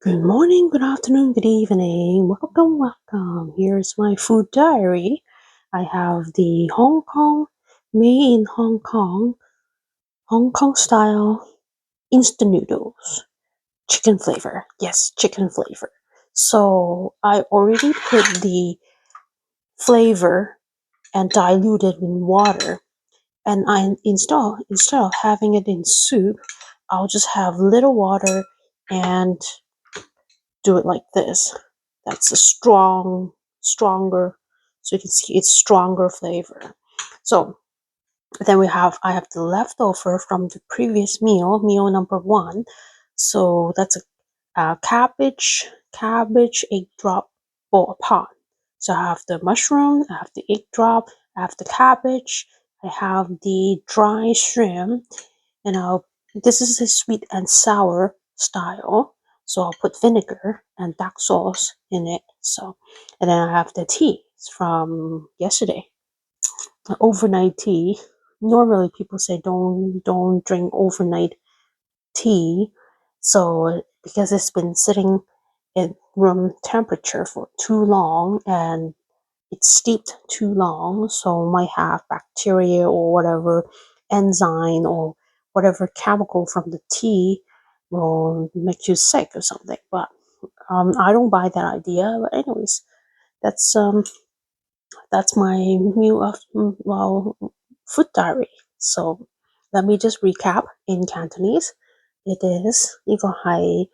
Good morning, good afternoon, good evening. Welcome. Here's my food diary. I have the made in Hong Kong style instant noodles, chicken flavor. Yes, chicken flavor. So I already put the flavor and diluted in water. And instead of having it in soup, I'll just have little water and do it like this. That's a stronger, so you can see it's stronger flavor. So then I have the leftover from the previous meal number one. So that's a cabbage egg drop or pot. So I have the mushroom, I have the egg drop, I have the cabbage, I have the dry shrimp, and this is a sweet and sour style. So I'll put vinegar and dark sauce in it. So, and then I have the tea from yesterday, overnight tea. Normally people say don't drink overnight tea. So because it's been sitting in room temperature for too long and it's steeped too long, so might have bacteria or whatever enzyme or whatever chemical from the tea will make you sick or something. But I don't buy that idea. But anyways, that's um that's my meal of food diary. So let me just recap in Cantonese. It is 呢個係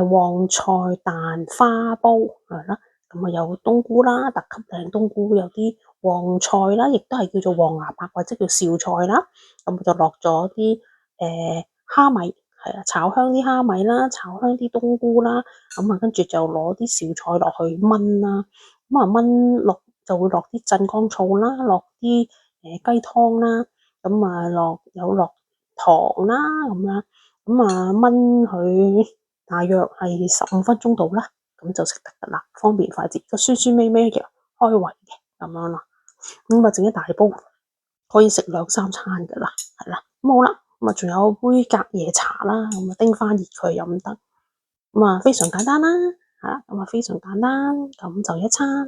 旺菜蛋花煲係啦，咁啊有冬菇啦，特級靚冬菇，有啲旺菜啦，亦都係叫做黃芽白或者叫紹菜啦。咁就落咗啲蝦米，係啊，炒香啲蝦米啦，炒香啲冬菇啦，咁啊跟住就攞啲紹菜落去炆啦，咁啊炆落就會落啲鎮江醋啦，落啲雞湯啦，咁啊落糖啦咁啦，咁啊炆佢。大約係15分鐘到啦，咁就食得㗎啦，方便快捷，個酸酸味味嘅，開胃嘅咁樣啦。咁啊整一大煲，可以食2、3餐㗎啦，係啦。咁好啦，咁啊仲有杯隔夜茶啦，咁啊叮翻熱佢飲得，咁啊非常簡單啦，係啦，咁啊非常簡單，咁就一餐。